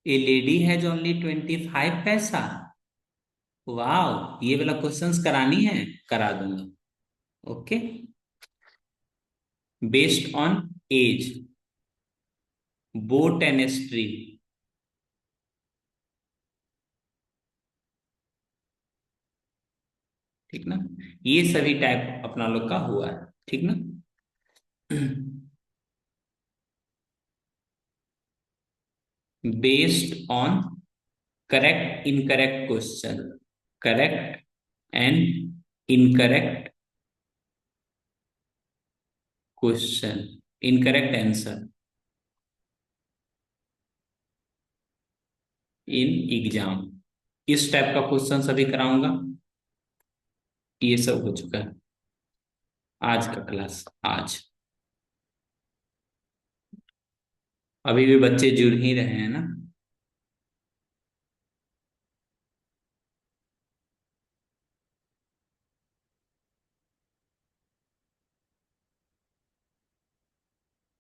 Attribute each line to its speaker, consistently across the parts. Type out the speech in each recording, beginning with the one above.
Speaker 1: A lady has only 25 पैसा। वाह, ये वाला क्वेश्चंस करानी है, करा दूंगा। Okay. Based on age, boat and stream. ठीक ना। ये सभी टाइप अपना लोग का हुआ है। ठीक ना। Based on correct incorrect question, correct and incorrect question, incorrect answer in exam, इस टाइप का क्वेश्चन सभी कराऊंगा। ये सब हो चुका है आज का क्लास। आज अभी भी बच्चे जुड़ ही रहे हैं ना।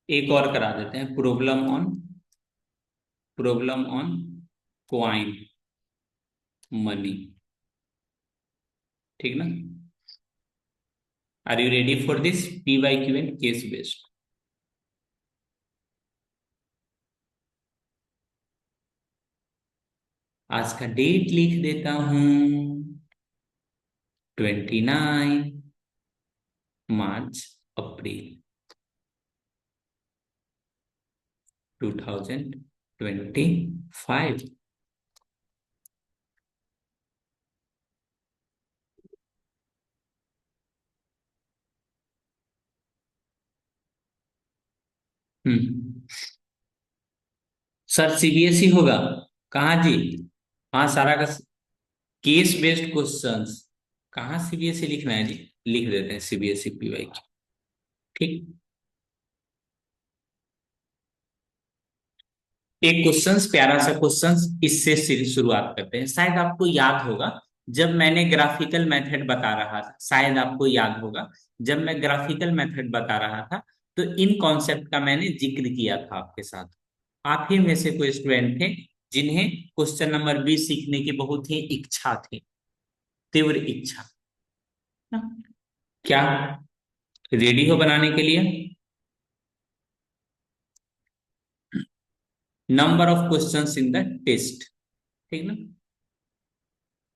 Speaker 1: एक और करा देते हैं, प्रॉब्लम ऑन क्वाइन मनी। ठीक ना। Are you ready for this P Y Q and case based? आज का डेट लिख देता हूं, 29 मार्च अप्रैल 2025। हम्म। सर सीबीएसई होगा? कहाँ जी? हाँ, सारा का केस बेस्ड क्वेश्चंस। कहाँ सीबीएसई लिखना है जी? लिख देते हैं सीबीएसई पीवाई। ठीक। एक क्वेश्चंस, प्यारा सा क्वेश्चंस, इससे शुरुआत करते हैं। शायद आपको याद होगा, जब मैंने ग्राफिकल मेथड बता रहा था, शायद आपको याद होगा, जब मैं ग्राफिकल मेथड बता रहा था, तो इन कॉन्सेप्ट का मैंने जिक्र किया था आपके साथ। आप ही में से कोई स्टूडेंट थे जिन्हें क्वेश्चन नंबर 20 सीखने की बहुत ही इच्छा थी, तीव्र इच्छा ना? क्या रेडी हो बनाने के लिए? Number of questions in the test. ठीक ना।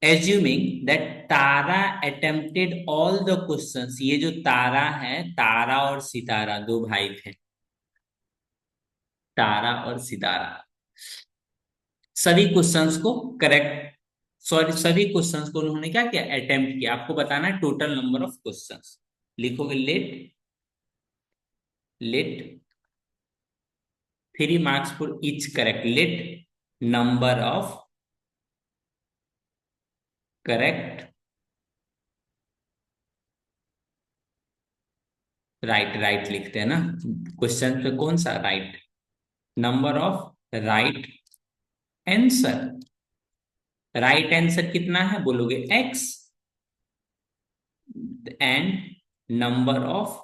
Speaker 1: Assuming that Tara attempted all the questions, ये जो तारा है, तारा और सितारा दो भाई थे, तारा और सितारा, सभी क्वेश्चंस को करेक्ट, सॉरी सभी क्वेश्चंस को उन्होंने क्या किया, अटेम्प्ट किया। आपको बताना है टोटल नंबर ऑफ क्वेश्चंस। लिखोगे let 3 marks for each correct, let number of correct, right right लिखते हैं ना क्वेश्चन पे, कौन सा right, number of right answer. Right answer कितना है बोलोगे, X, and number of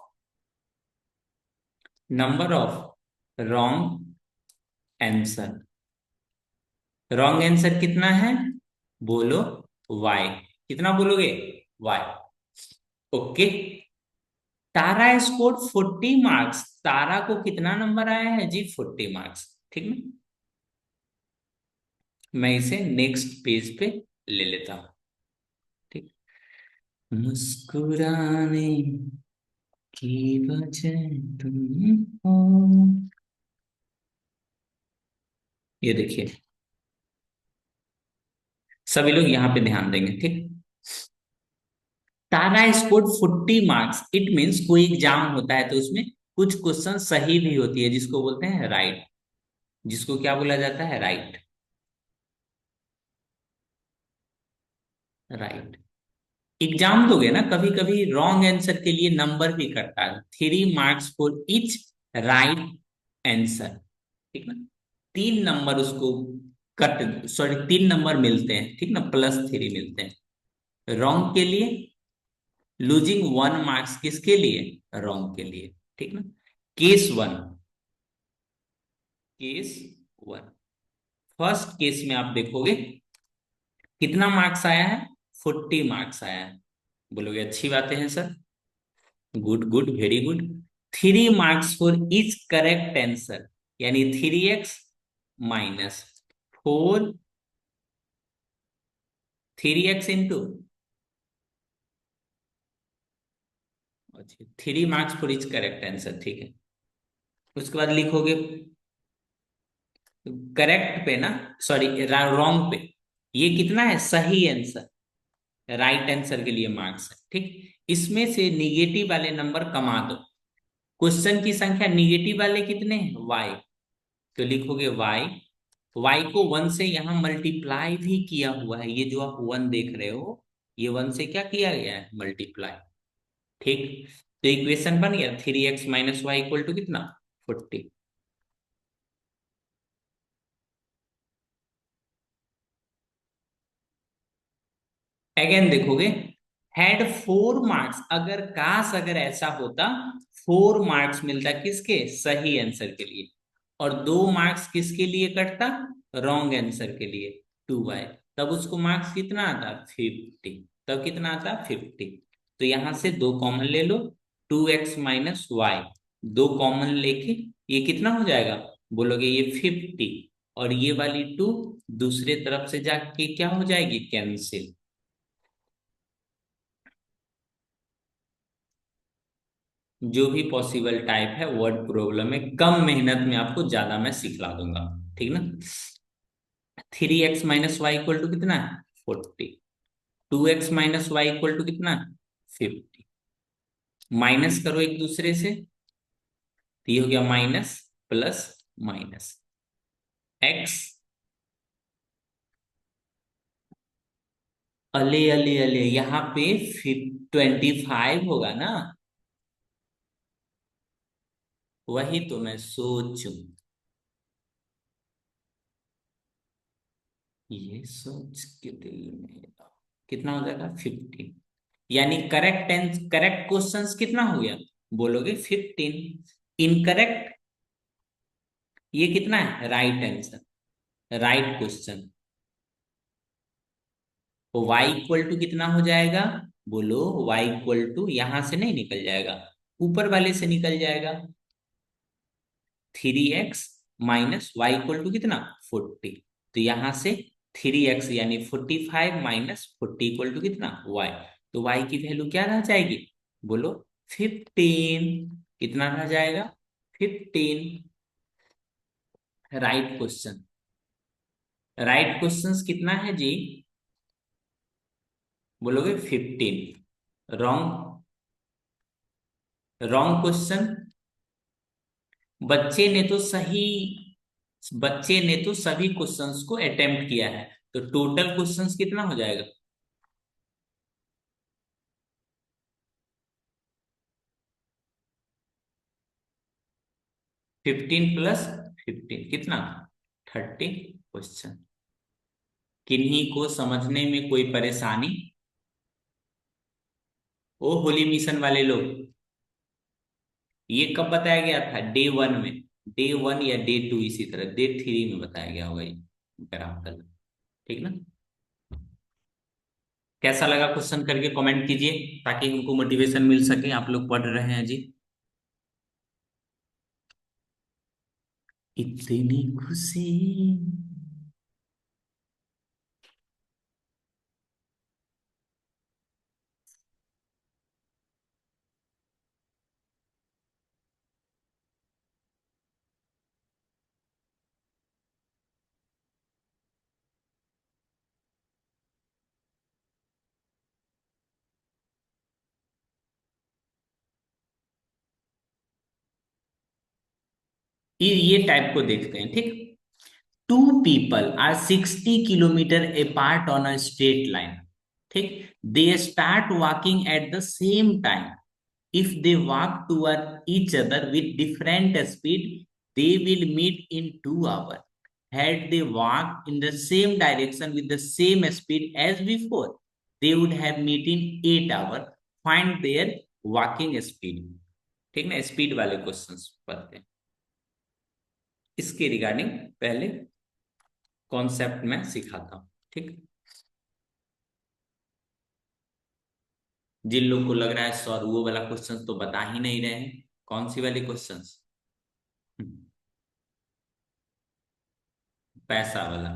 Speaker 1: wrong answer. Wrong answer कितना है बोलो, वाई। कितना बोलोगे, Y. Okay. Tara score 40 marks, Tara को कितना नंबर आया है जी, 40 मार्क्स। ठीक ना। मैं इसे नेक्स्ट पेज पे ले लेता हूं। ठीक। मुस्कुराने की वजह तुम हो, ये देखिए, सभी लोग यहाँ पे ध्यान देंगे। ठीक। तारा स्कोर्ड 40 मार्क्स, इट मीन्स कोई एग्जाम होता है तो उसमें कुछ क्वेश्चन सही भी होती है, जिसको बोलते हैं राइट, जिसको क्या बोला जाता है, राइट। राइट। एग्जाम दोगे ना, कभी कभी रॉन्ग आंसर के लिए नंबर भी करता है, 3 marks for each right answer. ठीक ना। 3 नंबर उसको कट, सॉरी 3 नंबर मिलते हैं, ठीक ना, +3 मिलते हैं रॉन्ग के लिए, लूजिंग 1 marks किसके लिए, रॉन्ग के लिए। ठीक ना। Case one, case one, first case में आप देखोगे कितना मार्क्स आया है, 40 मार्क्स आया है। बोलोगे अच्छी बातें हैं sir, good good very good. 3 marks for each correct answer, यानी 3x - 4, 3x into, 3 marks for each correct answer, ठीक है। उसके बाद लिखोगे करेक्ट पे ना, सॉरी रॉन्ग पे, ये कितना है सही आंसर, राइट आंसर के लिए मार्क्स है, ठीक। इसमें से निगेटिव वाले नंबर कमा दो। क्वेश्चन की संख्या निगेटिव वाले कितने हैं, वाई, तो लिखोगे वाई, वाई को 1 से यहां मल्टीप्लाई भी किया हुआ है, ये जो आप 1 देख रहे हो, ये 1 से क्या किया गया है, मल्टीप्लाई, ठीक। तो इक्वेशन बन गया 3x - y इक्वल टू कितना, 40। अगेन देखोगे, हैड 4 मार्क्स, अगर काश अगर ऐसा होता, 4 मार्क्स मिलता किसके, सही आंसर के लिए, और 2 मार्क्स किसके लिए कटता, रॉन्ग आंसर के लिए, 2y, तब उसको मार्क्स कितना आता, 50, तब कितना आता, 50। तो यहां से 2 कॉमन ले लो, 2x - y, 2 कॉमन लेके ये कितना हो जाएगा, बोलोगे ये 50, और ये वाली 2 दूसरे तरफ से जाके क्या हो जाएगी, कैंसिल। जो भी पॉसिबल टाइप है वर्ड प्रॉब्लम में, कम मेहनत में आपको ज्यादा मैं सिखला दूंगा, ठीक ना। 3x - y इक्वल टू कितना है, 40, 2x - y इक्वल टू कितना, 50, माइनस करो एक दूसरे से, तो ये हो गया माइनस प्लस माइनस, x, अले अले अले यहाँ पे 25 होगा ना, वही तो मैं सोचूं, ये सोच के दिल में कितना हो जाएगा, 15, यानी करेक्ट क्वेश्चंस कितना हो गया, बोलोगे 15, इनकरेक्ट ये कितना है, राइट आंसर, राइट क्वेश्चन। तो y इक्वल टू कितना हो जाएगा, बोलो y इक्वल टू, यहां से नहीं निकल जाएगा, ऊपर वाले से निकल जाएगा, 3x - y इक्वल टू कितना, 40, तो यहां से 3x यानी 45 - 40 इक्वल टू कितना, y, तो y की वैल्यू क्या रह जाएगी, बोलो 15, कितना रह जाएगा, 15, राइट क्वेश्चन। राइट क्वेश्चन कितना है जी, बोलोगे 15, रॉन्ग, रॉन्ग क्वेश्चन, बच्चे ने तो सही, बच्चे ने तो सभी क्वेश्चंस को अटेम्प्ट किया है, तो टोटल क्वेश्चंस कितना हो जाएगा, 15 + 15 कितना, 30 क्वेश्चन। किन्हीं को समझने में कोई परेशानी, ओ होली मिशन वाले लोग, ये कब बताया गया था, डे 1 में, डे 1 या डे 2, इसी तरह डे 3 में बताया गया होगा ये ग्राफिकल, ठीक ना। कैसा लगा क्वेश्चन करके कमेंट कीजिए, ताकि हमको मोटिवेशन मिल सके, आप लोग पढ़ रहे हैं जी। इतनी खुशी, ये टाइप को देखते हैं, ठीक। Two people are 60 kilometre apart on a straight line, ठीक, they start walking at the same time, if they walk toward each other with different speed, they will meet in 2 hours. Had they walked in the same direction with the same speed as before, they would have met in 8 hours. Find their walking speed. ठीक ना, speed वाले questions पढ़ते हैं, इसके regarding पहले concept में सिखाता हूँ, ठीक। जिन लोग को लग रहा है सर वो वाला क्वेश्चन तो बता ही नहीं रहे हैं, कौन सी वाली क्वेश्चंस? पैसा वाला।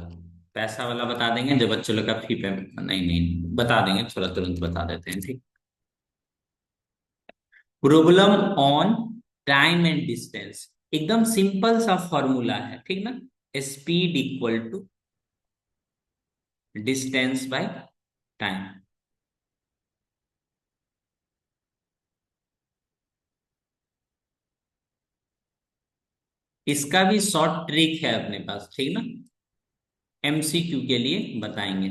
Speaker 1: पैसा वाला बता देंगे जो बच्चों लोग का फी पेमेंट, नहीं नहीं बता देंगे, थोड़ा तुरंत बता देते हैं, ठीक। Problem on time and distance, एकदम सिंपल सा फॉर्मूला है, ठीक ना। Speed equal to distance by time. इसका भी शॉर्ट ट्रिक है अपने पास, ठीक ना। एमसीक्यू के लिए बताएंगे,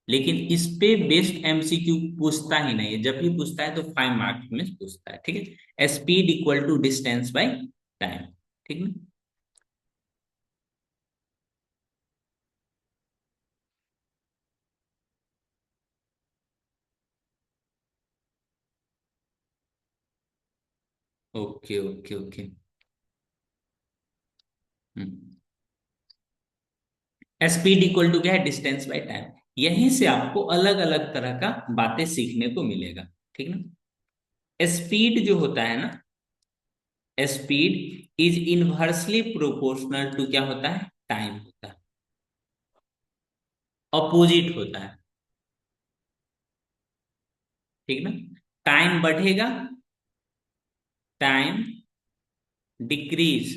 Speaker 1: लेकिन इस पे बेस्ड एमसीक्यू पूछता ही नहीं है, जब भी पूछता है तो 5 मार्क्स में पूछता है, ठीक है। Speed equal to distance by time, ठीक ना। Okay okay okay. Speed equal to क्या है? Distance by time. यहीं से आपको अलग अलग तरह का बातें सीखने को मिलेगा, ठीक ना। स्पीड जो होता है ना, speed is inversely proportional to क्या होता है? टाइम होता है, अपोजिट होता है, ठीक ना। टाइम बढ़ेगा, time decrease,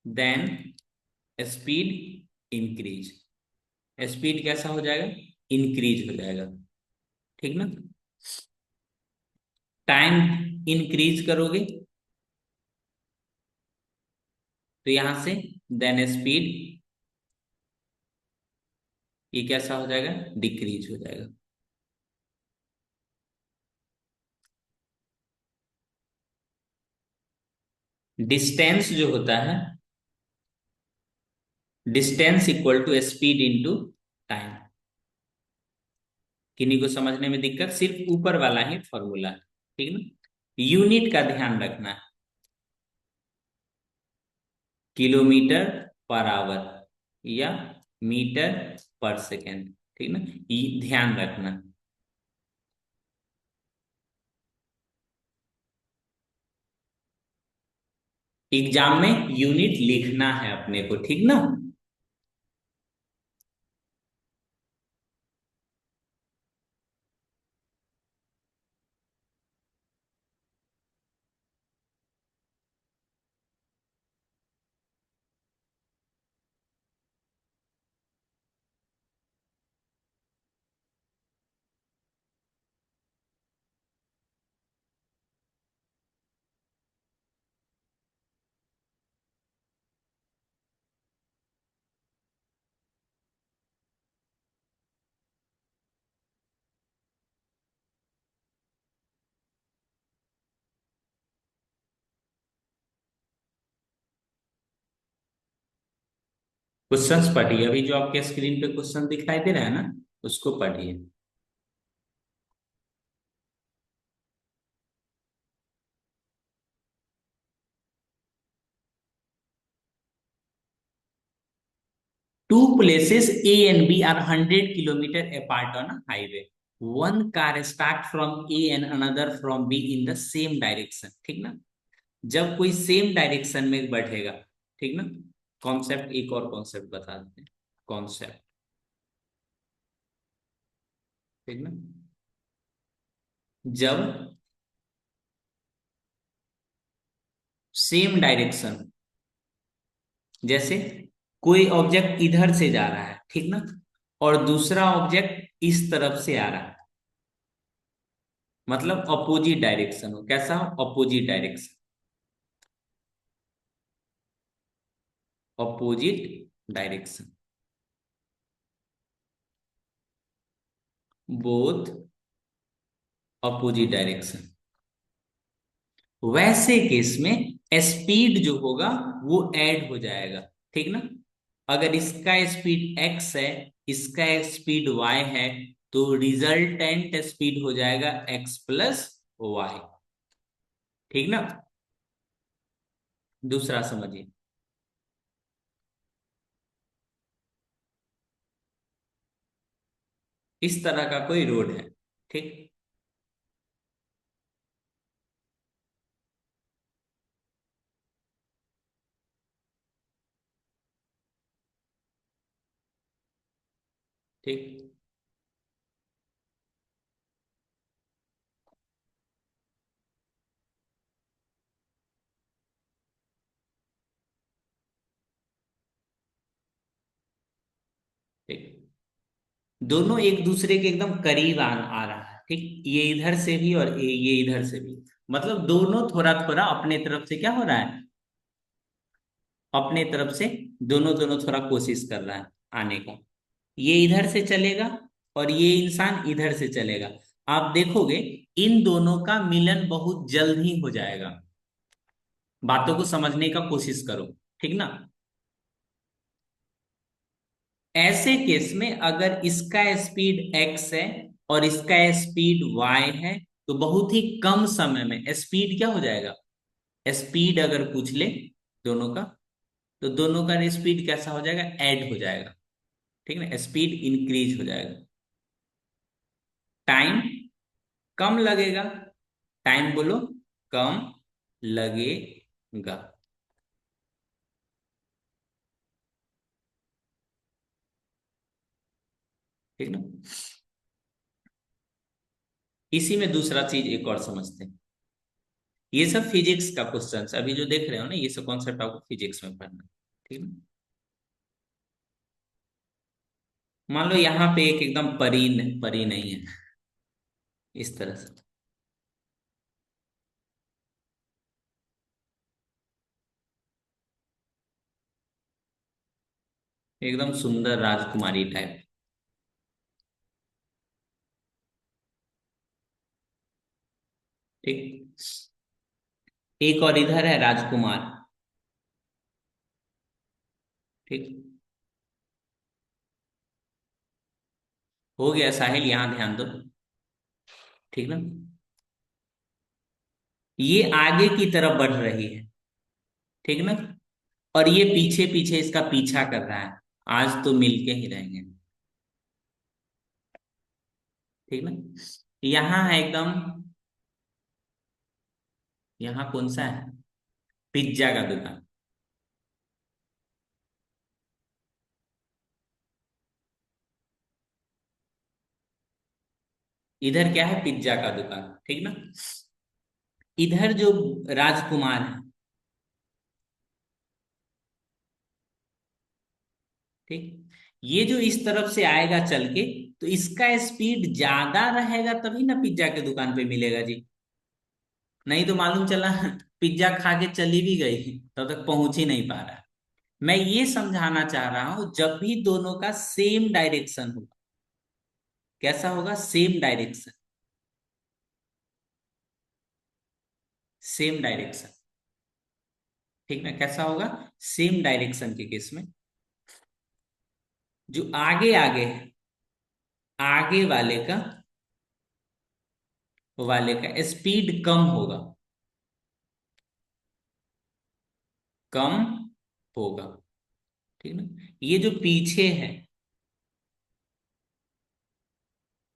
Speaker 1: then speed increase. Speed कैसा हो जाएगा? इंक्रीज हो जाएगा, ठीक ना। टाइम इंक्रीज करोगे तो यहां से देन स्पीड, ये कैसा हो जाएगा? डिक्रीज हो जाएगा। डिस्टेंस जो होता है, distance equal to speed into time. किन्हीं को समझने में दिक्कत, सिर्फ ऊपर वाला ही फॉर्मूला है, ठीक ना। यूनिट का ध्यान रखना है, किलोमीटर पर आवर या मीटर पर सेकेंड, ठीक ना, ये ध्यान रखना। एग्जाम में यूनिट लिखना है अपने को, ठीक ना। क्वेश्चंस पढ़िए, अभी जो आपके स्क्रीन पे क्वेश्चन दिखाई दे रहा है ना, उसको पढ़िए। Two places A and B are 100 kilometers apart on a highway. One car start from A and another from B in the same direction. ठीक ना। जब कोई सेम डायरेक्शन में बढ़ेगा, ठीक ना। कॉन्सेप्ट, एक और कॉन्सेप्ट बता देते हैं, कॉन्सेप्ट, ठीक ना। जब सेम डायरेक्शन, जैसे कोई ऑब्जेक्ट इधर से जा रहा है, ठीक ना, और दूसरा ऑब्जेक्ट इस तरफ से आ रहा है, मतलब अपोजिट डायरेक्शन हो, कैसा हो? Opposite direction, opposite direction, both opposite direction. वैसे केस में स्पीड जो होगा वो ऐड हो जाएगा, ठीक ना। अगर इसका स्पीड x है, इसका स्पीड y है, तो रिजल्टेंट स्पीड हो जाएगा x प्लस वाई, ठीक ना। दूसरा समझिए, इस तरह का कोई रोड है। ठीक। ठीक। ठीक। दोनों एक दूसरे के एकदम करीब आ रहा है। ठीक, ये इधर से भी और ये इधर से भी। मतलब दोनों थोड़ा थोड़ा अपने तरफ से क्या हो रहा है, अपने तरफ से दोनों दोनों थोड़ा कोशिश कर रहा है आने का। ये इधर से चलेगा और ये इंसान इधर से चलेगा। आप देखोगे इन दोनों का मिलन बहुत जल्द ही हो जाएगा। बातों को समझने का कोशिश करो। ठीक ना। ऐसे केस में अगर इसका स्पीड x है और इसका स्पीड y है, तो बहुत ही कम समय में स्पीड क्या हो जाएगा, स्पीड अगर पूछ ले दोनों का, तो दोनों का स्पीड कैसा हो जाएगा, ऐड हो जाएगा। ठीक ना, स्पीड इंक्रीज हो जाएगा। टाइम कम लगेगा। टाइम बोलो, कम लगेगा। ठीक ना। इसी में दूसरा चीज एक और समझते हैं। ये सब फिजिक्स का क्वेश्चन, अभी जो देख रहे हो ना, ये सब कॉन्सेप्ट आपको फिजिक्स में पढ़ना है। ठीक है। मान लो यहाँ पे एक एकदम परी परी नहीं है, इस तरह से एकदम सुंदर राजकुमारी टाइप। ठीक। एक और इधर है राजकुमार। ठीक। हो गया साहिल, यहाँ ध्यान दो। ठीक ना। ये आगे की तरफ बढ़ रही है। ठीक ना। और ये पीछे पीछे इसका पीछा कर रहा है। आज तो मिलके ही रहेंगे। ठीक ना। यहाँ है एकदम, यहाँ कौन सा है, पिज्जा का दुकान। इधर क्या है, पिज्जा का दुकान। ठीक ना। इधर जो राजकुमार है। ठीक। ये जो इस तरफ से आएगा चल के, तो इसका स्पीड ज्यादा रहेगा तभी ना पिज्जा के दुकान पे मिलेगा जी। नहीं तो मालूम चला पिज्जा खा के चली भी गई, तब तक पहुंच ही नहीं पा रहा। मैं ये समझाना चाह रहा हूं, जब भी दोनों का सेम डायरेक्शन होगा, कैसा होगा, सेम डायरेक्शन। Same direction. ठीक ना, कैसा होगा, सेम डायरेक्शन के केस में जो आगे आगे है, आगे वाले का स्पीड कम होगा, कम होगा। ठीक ना। ये जो पीछे है,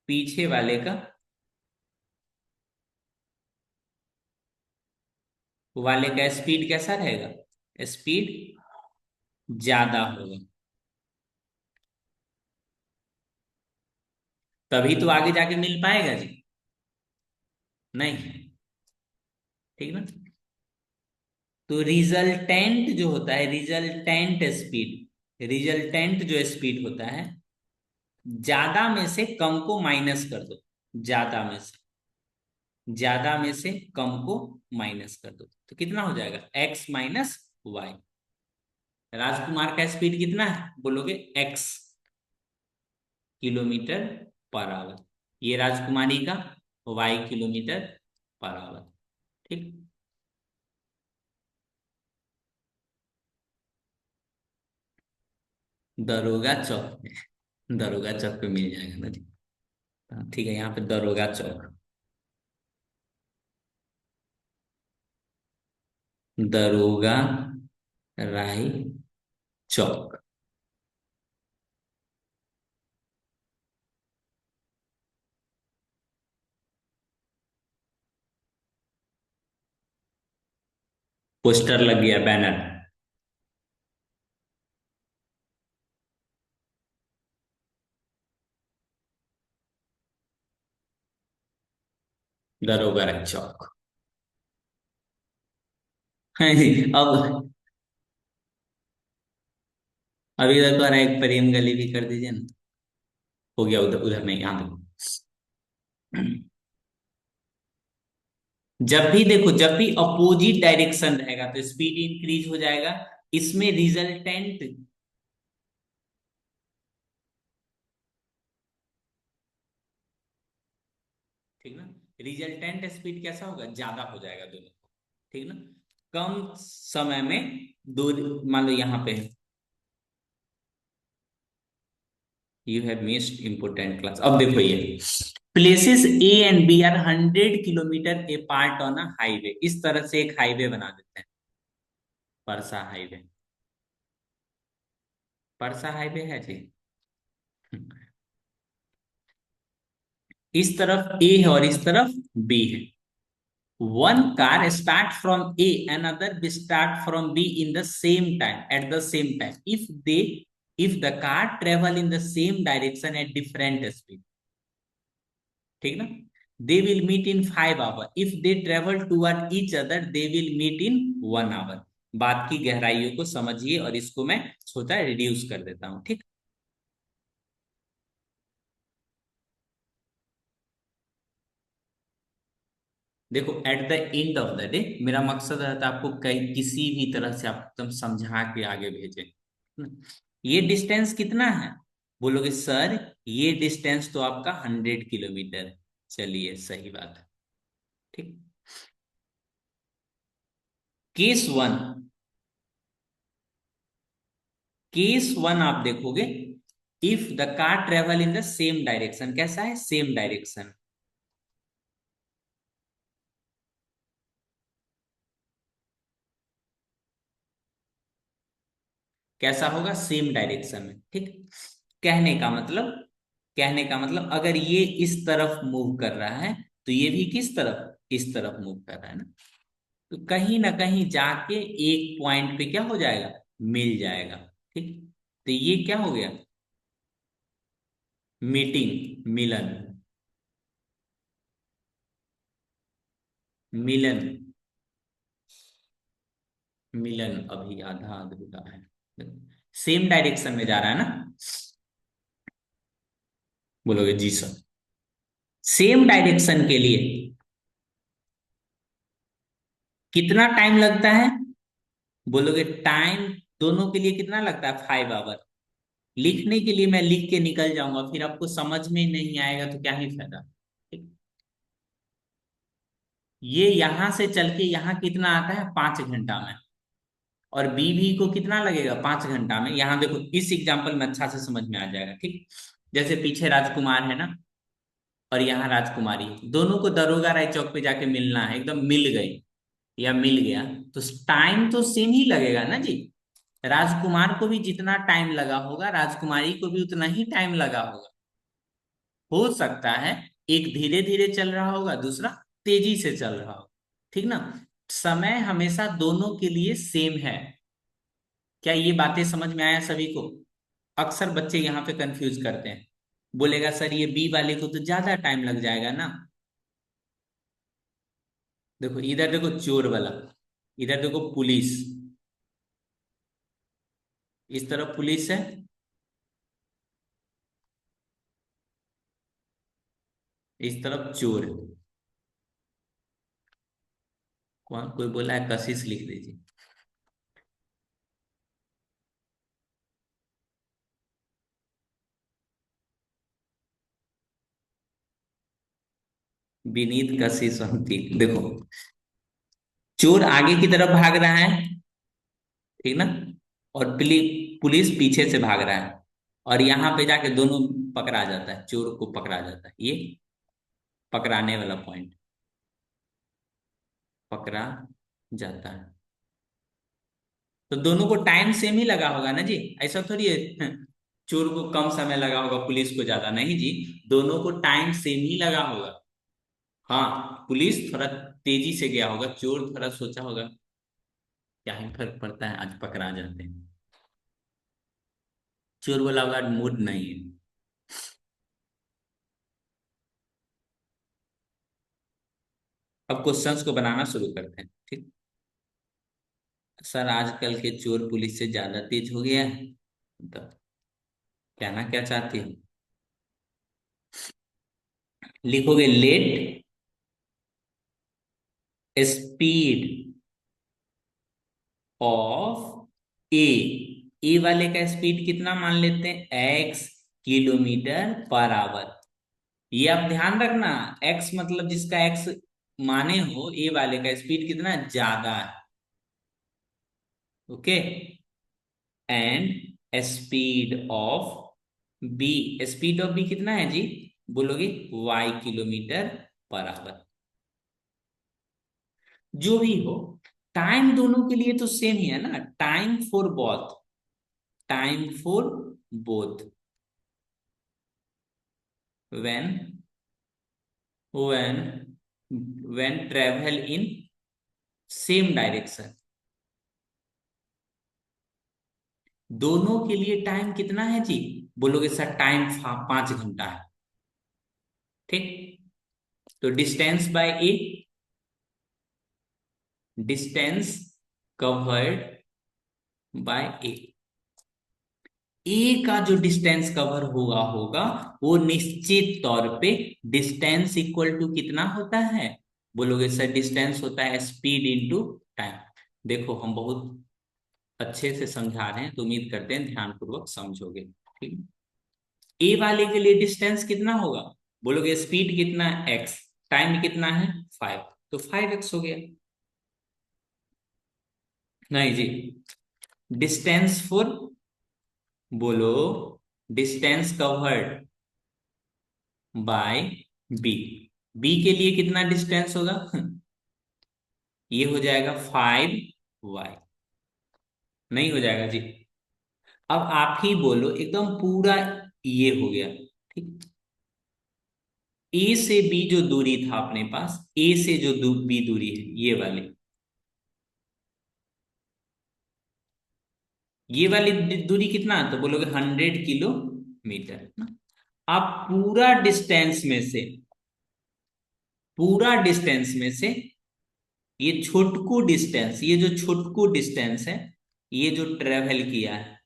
Speaker 1: पीछे वाले का, वाले का स्पीड कैसा रहेगा, स्पीड ज्यादा होगा। तभी तो आगे जाके मिल पाएगा जी। नहीं। ठीक ना। तो रिजल्टेंट जो होता है, रिजल्टेंट जो स्पीड होता है, ज्यादा में से कम को माइनस कर दो, ज्यादा में से, ज्यादा में से कम को माइनस कर दो, तो कितना हो जाएगा, एक्स माइनस वाई। राजकुमार का स्पीड कितना है बोलोगे, एक्स किलोमीटर पर आवर। ये राजकुमारी का वाई किलोमीटर पर आवर। ठीक। दरोगा चौक में, दरोगा चौक पे मिल जाएगा ना जी। हाँ, ठीक है, यहाँ पे दरोगा चौक, दरोगा राय चौक। पोस्टर लग गया, बैनर। दरोगा चौक। अब अभी तक और एक प्रेम गली भी कर दीजिए ना। हो गया, उधर उधर नहीं, यहाँ देखो। जब भी देखो, जब भी अपोजिट डायरेक्शन रहेगा तो स्पीड इंक्रीज हो जाएगा। इसमें रिजल्टेंट, ठीक ना, रिजल्टेंट स्पीड कैसा होगा, ज्यादा हो जाएगा दोनों, ठीक ना। कम समय में दूर, मान लो यहाँ पे you have missed important class. अब देखो ये places A and B are 100 kilometre apart on a highway, इस तरह से एक हाईवे बना देते हैं, परसा हाईवे। परसा हाईवे है जी। इस तरफ ए है और इस तरफ बी है। One car start from A, another will start from B in the same time, at the same time. If the car travel in the same direction at different speed, ठीक ना, they will meet in 5 hours. If they travel toward each other, they will meet in 1 hour. बात की गहराइयों को समझिए, और इसको मैं सोचा रिड्यूस कर देता हूँ, ठीक। देखो, at the end of the day मेरा मकसद रहता है आपको कहीं किसी भी तरह से आप एकदम समझा के आगे भेजे। ये डिस्टेंस कितना है, बोलोगे सर ये डिस्टेंस तो आपका 100 किलोमीटर है। चलिए, सही बात है, ठीक। केस वन, केस वन आप देखोगे, if the car travel in the same direction, कैसा है, सेम डायरेक्शन, कैसा होगा, सेम डायरेक्शन में, ठीक। कहने का मतलब, कहने का मतलब अगर ये इस तरफ मूव कर रहा है तो ये भी किस तरफ, इस तरफ मूव कर रहा है ना, तो कहीं ना कहीं जाके एक पॉइंट पे क्या हो जाएगा, मिल जाएगा, ठीक। तो ये क्या हो गया, मीटिंग, मिलन, मिलन, मिलन अभी आधा अधूरा है। सेम डायरेक्शन में जा रहा है ना, बोलोगे जी सर। सेम डायरेक्शन के लिए कितना टाइम लगता है, बोलोगे टाइम दोनों के लिए कितना लगता है, 5 आवर। लिखने के लिए मैं लिख के निकल जाऊंगा, फिर आपको समझ में नहीं आएगा तो क्या ही फायदा, ठीक? ये यहां से चल के यहाँ कितना आता है, 5 घंटा में। और बीवी को कितना लगेगा, 5 घंटा में। यहाँ देखो, इस एग्जाम्पल में अच्छा से समझ में आ जाएगा, ठीक। जैसे पीछे राजकुमार है ना, और यहाँ राजकुमारी, दोनों को दरोगा राय चौक पे जाके मिलना है, एकदम मिल गई या मिल गया, तो टाइम तो सेम ही लगेगा ना जी। राजकुमार को भी जितना टाइम लगा होगा, राजकुमारी को भी उतना ही टाइम लगा होगा। हो सकता है एक धीरे धीरे चल रहा होगा, दूसरा तेजी से चल रहा होगा, ठीक ना। समय हमेशा दोनों के लिए सेम है। क्या ये बातें समझ में आया सभी को। अक्सर बच्चे यहाँ पे कंफ्यूज करते हैं, बोलेगा सर ये बी वाले को तो ज्यादा टाइम लग जाएगा ना। देखो इधर देखो चोर वाला, इधर देखो पुलिस, इस तरफ पुलिस है, इस तरफ चोर है। कौन, कोई बोला है कशिश लिख दीजिए। विनीत कशिश अंकित, देखो चोर आगे की तरफ भाग रहा है, ठीक ना, और पुलिस पीछे से भाग रहा है, और यहाँ पे जाके दोनों पकड़ा जाता है, चोर को पकड़ा जाता है, ये पकड़ाने वाला पॉइंट, पकड़ा जाता है। तो दोनों को टाइम सेम ही लगा होगा ना जी, ऐसा थोड़ी है। चोर को कम समय लगा होगा, पुलिस को ज्यादा, नहीं जी, दोनों को टाइम सेम ही लगा होगा। हाँ, पुलिस थोड़ा तेजी से गया होगा, चोर थोड़ा सोचा होगा। क्या ही फर्क पड़ता है, आज पकड़ा जाते हैं। चोर वाला वर्ड मूड नहीं है। अब क्वेश्चंस को बनाना शुरू करते हैं, ठीक। सर आजकल के चोर पुलिस से ज्यादा तेज हो गया है, तो कहना क्या चाहती हो? लिखोगे लेट स्पीड ऑफ ए। ए वाले का स्पीड कितना मान लेते हैं? X kilometre per hour. ये आप ध्यान रखना, एक्स मतलब जिसका एक्स माने हो, ए वाले का स्पीड कितना ज्यादा है। Okay. And speed of B, speed of B कितना है जी? बोलोगे वाई किलोमीटर पर आवर। जो भी हो, टाइम दोनों के लिए तो सेम ही है ना, time for both, time for both. When when when travel in same direction, दोनों के लिए टाइम कितना है जी? बोलोगे सर टाइम 5 घंटा है, ठीक। तो distance by A, distance covered by A, A का जो डिस्टेंस कवर हुआ होगा वो निश्चित तौर पे डिस्टेंस इक्वल टू कितना होता है? बोलोगे सर डिस्टेंस होता है स्पीड इनटू टाइम। देखो हम बहुत अच्छे से समझा रहे हैं, तो उम्मीद करते हैं ध्यानपूर्वक समझोगे, ठीक। ए वाले के लिए डिस्टेंस कितना होगा? बोलोगे स्पीड कितना है? एक्स, टाइम कितना है? 5, तो 5x हो गया। नहीं जी, डिस्टेंस फॉर, बोलो distance covered by B, B के लिए कितना डिस्टेंस होगा? ये हो जाएगा 5y। नहीं हो जाएगा जी। अब आप ही बोलो, एकदम पूरा ये हो गया, ठीक। ए से बी जो दूरी था अपने पास, ए से जो बी दूरी है ये वाली, ये वाली दूरी कितना है? तो बोलोगे 100 किलोमीटर ना। आप पूरा डिस्टेंस में से, पूरा डिस्टेंस में से ये छोटकू डिस्टेंस, ये जो छोटकू डिस्टेंस है, ये जो ट्रेवल किया है,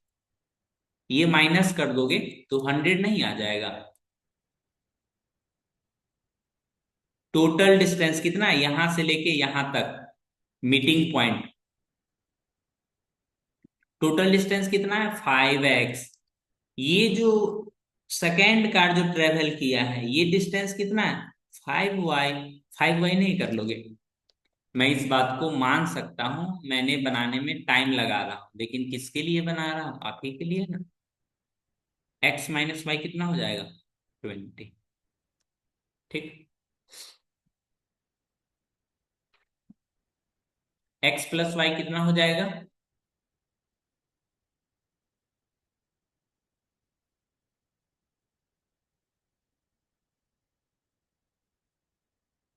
Speaker 1: ये माइनस कर दोगे तो 100 नहीं आ जाएगा। टोटल डिस्टेंस कितना है यहां से लेके यहां तक, मीटिंग पॉइंट, टोटल डिस्टेंस कितना है? 5x। ये जो सेकेंड कार जो ट्रेवल किया है ये डिस्टेंस कितना है? 5y। 5y नहीं कर लोगे? मैं इस बात को मान सकता हूं, मैंने बनाने में टाइम लगा रहा हूं, लेकिन किसके लिए बना रहा हूं? आप ही के लिए ना। x माइनस वाई कितना हो जाएगा? 20, ठीक। x प्लस वाई कितना हो जाएगा?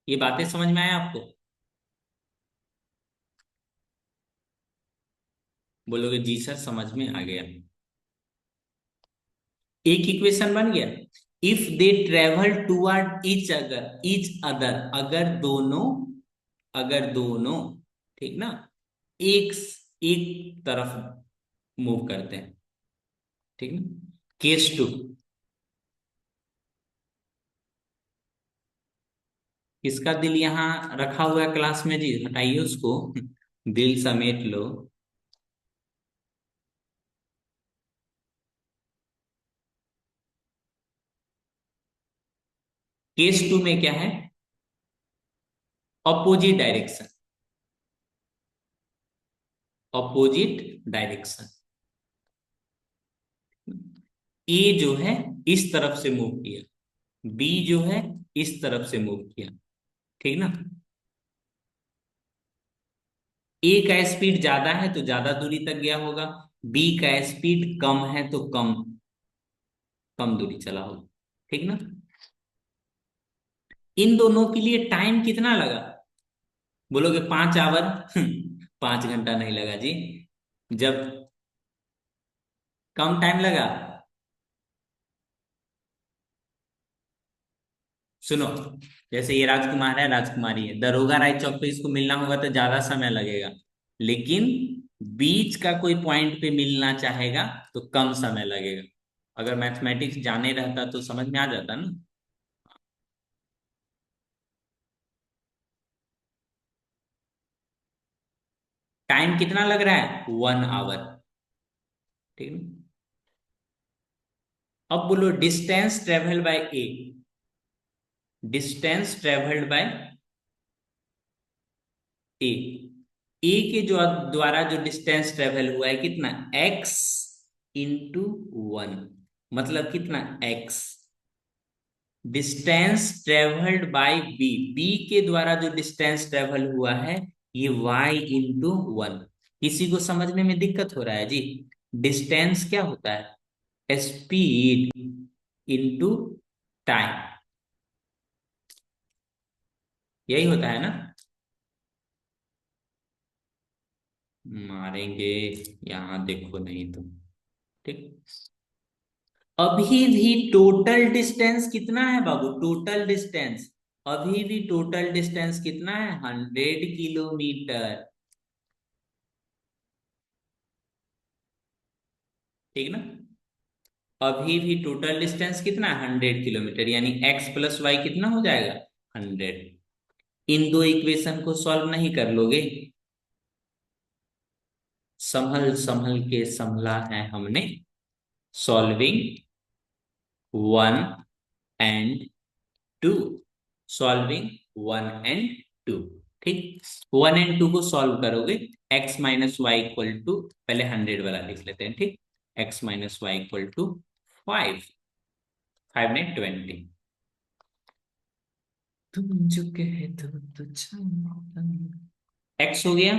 Speaker 1: ये बातें समझ में आया आपको? बोलोगे जी सर समझ में आ गया। एक इक्वेशन बन गया। If they travel toward each other, अगर दोनों, ठीक ना, एक एक तरफ मूव करते हैं, ठीक ना। केस टू, किसका दिल यहाँ रखा हुआ है क्लास में जी? हटाइए उसको, दिल समेट लो। केस टू में क्या है? Opposite direction, opposite direction. A जो है इस तरफ से मूव किया, बी जो है इस तरफ से मूव किया, ठीक ना। ए का स्पीड ज्यादा है तो ज्यादा दूरी तक गया होगा, बी का स्पीड कम है तो कम कम दूरी चला होगा, ठीक ना। इन दोनों के लिए टाइम कितना लगा? बोलोगे 5 आवर। 5 घंटा नहीं लगा जी। जब कम टाइम लगा। सुनो, जैसे ये राजकुमार है, राजकुमारी है, दरोगा राय चौक पे इसको मिलना होगा तो ज्यादा समय लगेगा। लेकिन बीच का कोई पॉइंट पे मिलना चाहेगा तो कम समय लगेगा। अगर मैथमेटिक्स जाने रहता तो समझ में आ जाता ना। टाइम कितना लग रहा है? 1 आवर। ठीक है। अब बोलो distance travelled by A. Distance travelled by A. A के जो द्वारा जो डिस्टेंस ट्रेवल हुआ है कितना? X into 1। मतलब कितना? X. Distance travelled by B. B के द्वारा जो डिस्टेंस ट्रेवल हुआ है ये y इंटू 1। किसी को समझने में दिक्कत हो रहा है जी? डिस्टेंस क्या होता है? Speed into time. यही होता है ना? मारेंगे। यहां देखो नहीं तो। ठीक। अभी भी टोटल डिस्टेंस कितना है बाबू? टोटल डिस्टेंस अभी भी टोटल डिस्टेंस कितना है? 100 किलोमीटर। ठीक ना? अभी भी टोटल डिस्टेंस कितना है? 100 किलोमीटर। यानी एक्स प्लस वाई कितना हो जाएगा? 100। इन दो इक्वेशन को सॉल्व नहीं कर लोगे? संभल संभल के संभला है हमने। Solving 1 and 2। Solving 1 and 2। ठीक। 1 एंड 2 को सॉल्व करोगे। X minus Y equal to, पहले 100 वाला लिख लेते हैं। ठीक। X minus Y equal to 5। 5 ने 20। तुम जो कहे तो एक्स हो गया।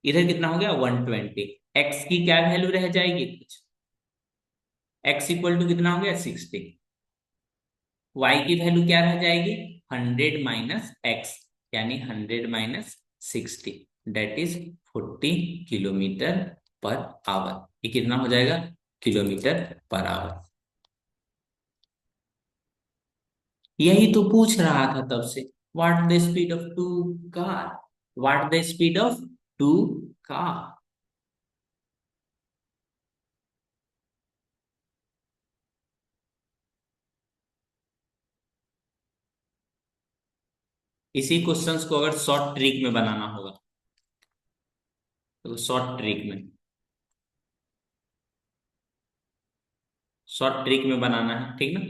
Speaker 1: इधर कितना हो गया? 120। एक्स की क्या वैल्यू रह जाएगी? कुछ। एक्स इक्वल टू कितना हो गया? 60। वाई की वैल्यू क्या रह जाएगी? 100 - एक्स। यानी 100 - 60। That is 40 kilometre per hour. ये कितना हो जाएगा? Kilometre per our. यही तो पूछ रहा था तब से। What the speed of two car? What the speed of two car? इसी क्वेश्चंस को अगर शॉर्ट ट्रिक में बनाना होगा तो शॉर्ट ट्रिक में, शॉर्ट ट्रिक में बनाना है। ठीक ना?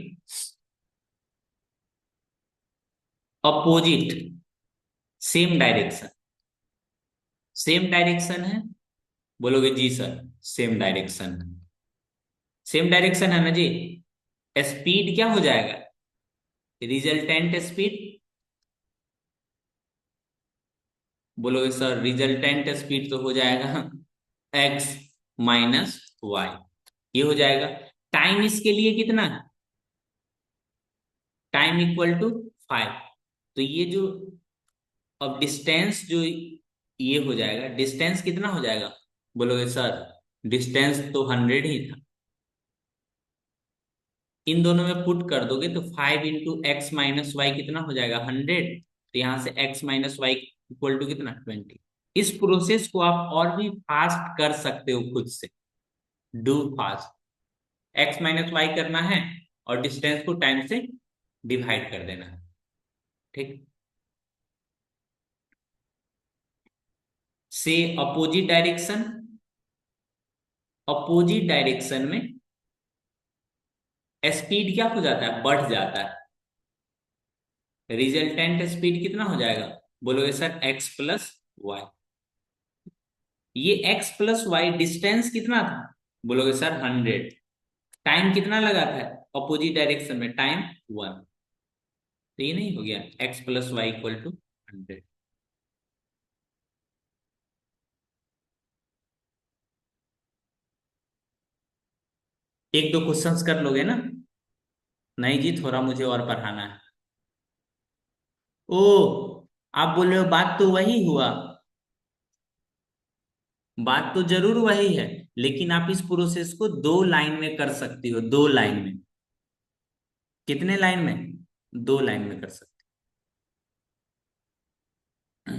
Speaker 1: Opposite, same direction. Same direction है। बोलोगे जी सर सेम डायरेक्शन है। सेम डायरेक्शन है ना जी? स्पीड क्या हो जाएगा? Resultant speed. बोलोगे सर रिजल्टेंट स्पीड तो हो जाएगा एक्स माइनस वाई। ये हो जाएगा। टाइम इसके लिए कितना है? Time equal to 5। तो ये जो, अब डिस्टेंस जो ये हो जाएगा, डिस्टेंस कितना हो जाएगा? बोलोगे सर डिस्टेंस तो 100 ही था। इन दोनों में पुट कर दोगे तो 5 × x - y कितना हो जाएगा? 100। तो यहां से x - y इक्वल टू कितना? 20। इस प्रोसेस को आप और भी फास्ट कर सकते हो खुद से। Do fast. x - y करना है और डिस्टेंस को टाइम से डिवाइड कर देना है। ठीक। से अपोजिट डायरेक्शन। अपोजिट डायरेक्शन में स्पीड क्या हो जाता है? बढ़ जाता है। रिजल्टेंट स्पीड कितना हो जाएगा? बोलोगे सर एक्स प्लस वाई। ये x प्लस वाई डिस्टेंस कितना था? बोलोगे सर 100। टाइम कितना लगा था अपोजिट डायरेक्शन में? टाइम 1। तो ये नहीं हो गया x plus Y equal to 100? एक दो क्वेश्चंस कर लोगे ना? नहीं जी थोड़ा मुझे और पढ़ाना है। ओ आप बोल रहे हो बात तो वही हुआ, बात तो जरूर वही है, लेकिन आप इस प्रोसेस को 2 लाइन में कर सकती हो, 2 लाइन में। कितने लाइन में? 2 लाइन में कर सकते हो।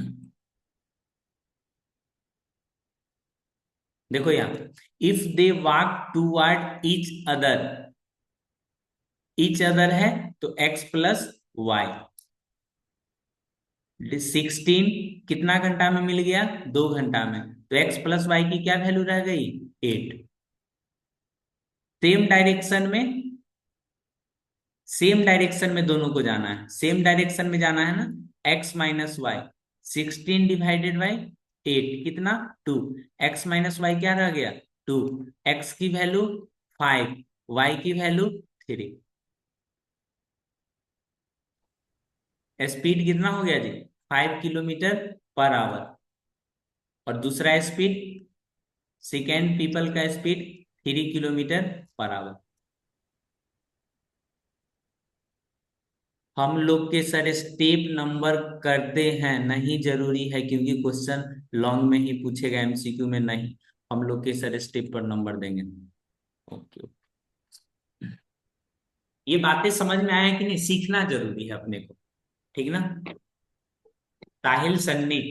Speaker 1: देखो यहाँ, if they walk toward each other है तो x+y। 16 कितना घंटा में मिल गया? 2 घंटा में। तो x+y की क्या वैल्यू रह गई? 8। सेम डायरेक्शन में, सेम डायरेक्शन में दोनों को जाना है, सेम डायरेक्शन में जाना है ना। x-y, 16 डिवाइडेड बाई 8 कितना? 2। x-y क्या रह गया? 2। x की वैल्यू 5, y की वैल्यू 3। स्पीड कितना हो गया जी? 5 किलोमीटर पर आवर। और दूसरा स्पीड, सेकेंड पीपल का स्पीड 3 किलोमीटर पर आवर। हम लोग के सर स्टेप नंबर करते हैं, नहीं जरूरी है, क्योंकि क्वेश्चन लॉन्ग में ही पूछेगा, एमसीक्यू में नहीं। हम लोग के सर स्टेप पर नंबर देंगे। ओके। ये बातें समझ में आया कि नहीं? सीखना जरूरी है अपने को, ठीक ना? Tahil Sunny,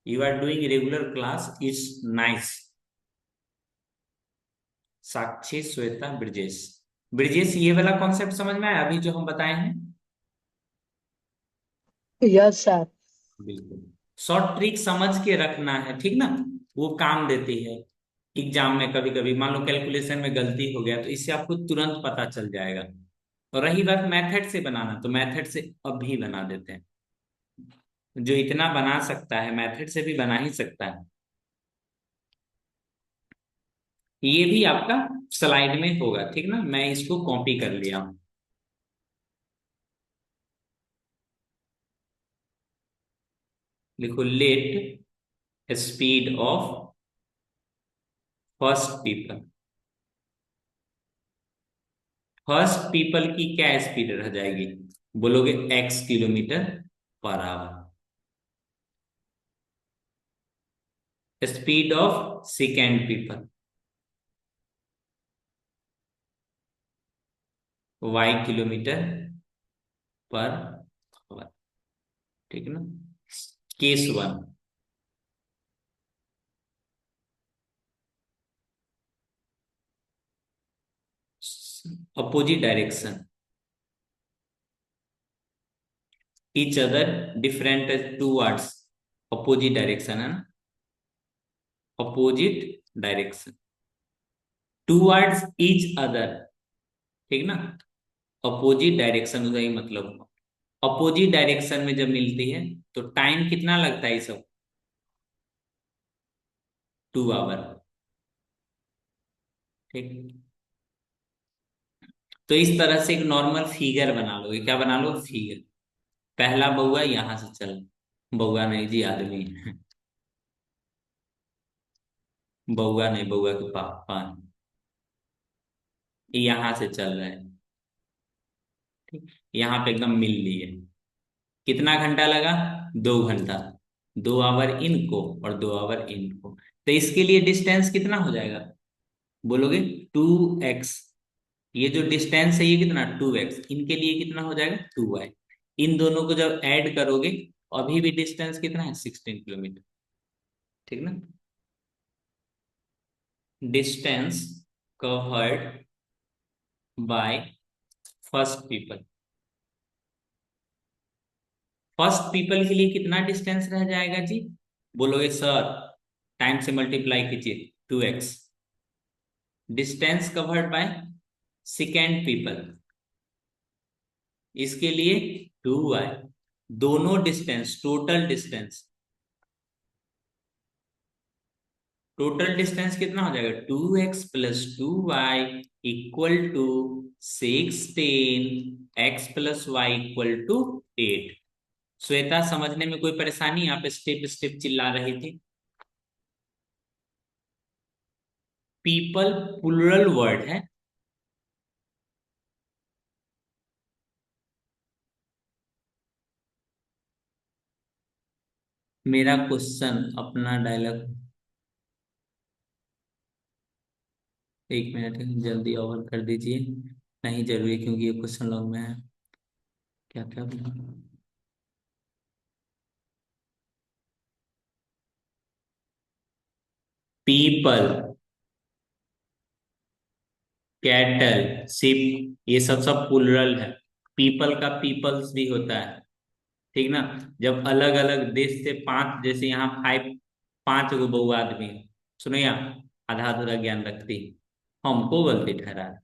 Speaker 1: you are doing regular class is nice. Sakshi, Shweta, Brajesh. Brajesh, ये वाला कॉन्सेप्ट समझ में आया अभी जो हम बताए हैं?
Speaker 2: Yes sir.
Speaker 1: बिल्कुल। शॉर्ट ट्रिक समझ के रखना है, ठीक ना? वो काम देती है एग्जाम में। कभी कभी मान लो कैलकुलेशन में गलती हो गया, तो इससे आपको तुरंत पता चल जाएगा। और रही बात मेथड से बनाना, तो मेथड से अभी बना देते हैं। जो इतना बना सकता है मेथड से भी बना ही सकता है। ये भी आपका स्लाइड में होगा, ठीक ना? मैं इसको कॉपी कर लिया हूं। लिखो, let speed of first people. First people की क्या स्पीड रह जाएगी? बोलोगे x kilometre per hour. Speed of second people y kilometre per hour, ठीक है ना? Case 1, opposite direction, each other different towards. Opposite direction है ना, opposite direction towards each other, ठीक ना? अपोजिट डायरेक्शन का ही मतलब हुआ। अपोजिट डायरेक्शन में जब मिलती है तो टाइम कितना लगता है? ये सब 2 आवर, ठीक। तो इस तरह से एक नॉर्मल फिगर बना लोगे। क्या बना लो? फिगर। पहला बउआ यहां से चल, बउआ नहीं जी, आदमी। बउआ नहीं, बउआ के पापा यहां से चल रहे हैं, ठीक। यहाँ पे एकदम मिल लिए। कितना घंटा लगा? 2 घंटा। 2 आवर इनको और 2 आवर इनको। तो इसके लिए डिस्टेंस कितना हो जाएगा? बोलोगे 2x। ये जो डिस्टेंस है ये कितना? 2x। इनके लिए कितना हो जाएगा? 2y। इन दोनों को जब ऐड करोगे, अभी भी डिस्टेंस कितना है? 16 किलोमीटर, ठीक ना? Distance covered by first people. First people के लिए कितना डिस्टेंस रह जाएगा जी? बोलोगे सर टाइम से मल्टीप्लाई कीजिए, 2x। Distance covered by second people, इसके लिए 2y। दोनों डिस्टेंस, टोटल डिस्टेंस कितना हो जाएगा? 2x+2y equal to 16, x+y = 8। Shweta, समझने में कोई परेशानी? आप स्टेप स्टेप चिल्ला रही थी। पीपल प्लुरल वर्ड है। मेरा क्वेश्चन अपना डायलॉग। एक मिनट जल्दी ओवर कर दीजिए। नहीं जरूरी क्योंकि ये क्वेश्चन लॉन्ग में है। क्या क्या पीपल, कैटल, शिप, ये सब सब प्लुरल है। पीपल का पीपल्स भी होता है। ठीक ना। जब अलग अलग देश से पांच, जैसे यहाँ फाइव, पांच गो बहु आदमी है। सुनो यहाँ, आधा अधूरा ज्ञान रखती हमको गलती ठहरा है।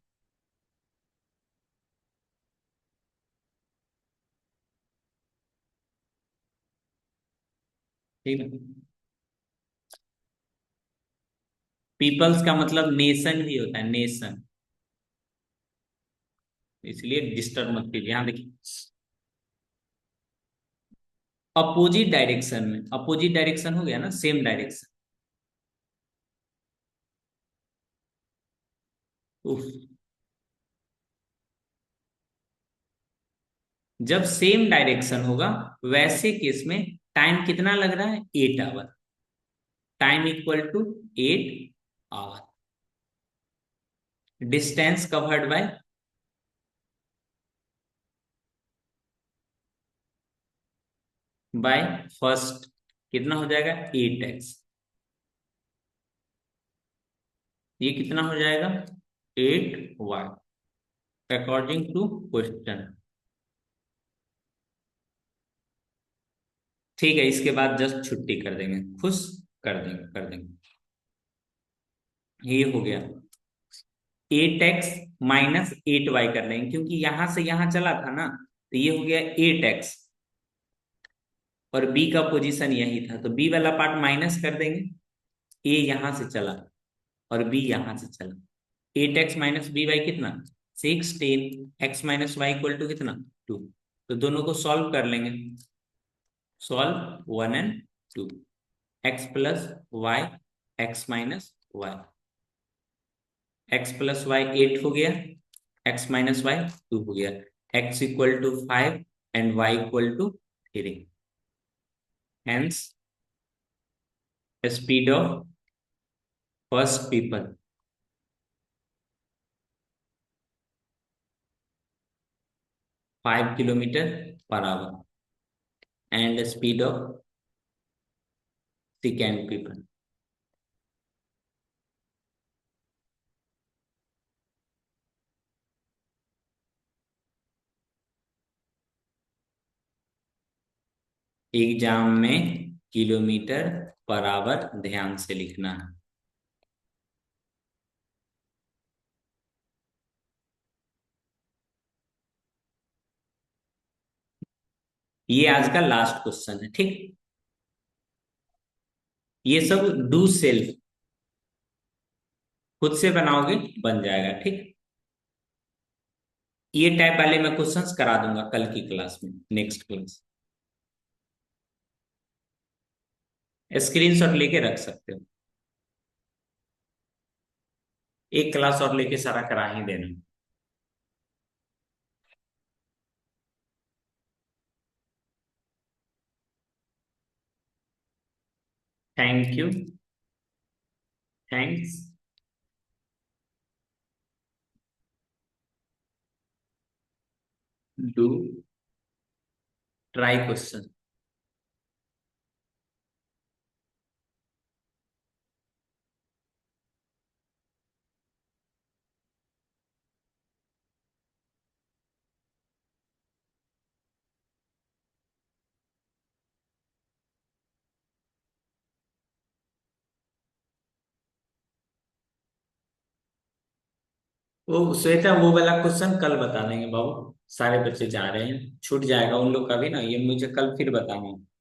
Speaker 1: ठीक है। पीपल्स का मतलब नेशन भी होता है, नेशन। इसलिए डिस्टर्ब मत कीजिए। यहाँ देखिए, अपोजिट डायरेक्शन में, अपोजिट डायरेक्शन हो गया ना, सेम डायरेक्शन। उफ। जब सेम डायरेक्शन होगा वैसे केस में टाइम कितना लग रहा है? 8 hour. Time equal to 8 hour. Distance covered by first, कितना हो जाएगा? 8x। ये कितना हो जाएगा? 8y, according to question. ठीक है, इसके बाद जस्ट छुट्टी कर देंगे, खुश कर देंगे, कर देंगे। ये हो गया। 8x - 8y कर लेंगे क्योंकि यहां से यहां चला था ना, तो ये हो गया 8x। और b का पोजीशन यही था, तो b वाला पार्ट माइनस कर देंगे। a यहां से चला और b यहां से चला। 8x - b y कितना? 16। x - y इक्वल टू कितना? 2। तो दोनों को सॉल्व कर लेंगे। सॉल्व 1 और 2। x+y, x - y। x+y 8 हो गया, x - y 2 हो गया। x = 5 and y = 3। Hence speed of first people 5 km/h and speed of second people. Exam में km/h ध्यान से लिखना है। ये आज का लास्ट क्वेश्चन है, ठीक। ये सब डू सेल्फ, खुद से बनाओगे, बन जाएगा, ठीक। ये टाइप वाले मैं क्वेश्चंस करा दूंगा कल की क्लास में, नेक्स्ट क्लास। स्क्रीनशॉट लेके रख सकते हो। एक क्लास और लेके सारा करा ही देना। Thank you. Thanks. Do try question. वो श्वेता, वो वाला क्वेश्चन कल बता देंगे बाबू। सारे बच्चे जा रहे हैं, छूट जाएगा उन लोग का भी ना, ये मुझे कल फिर बताना है।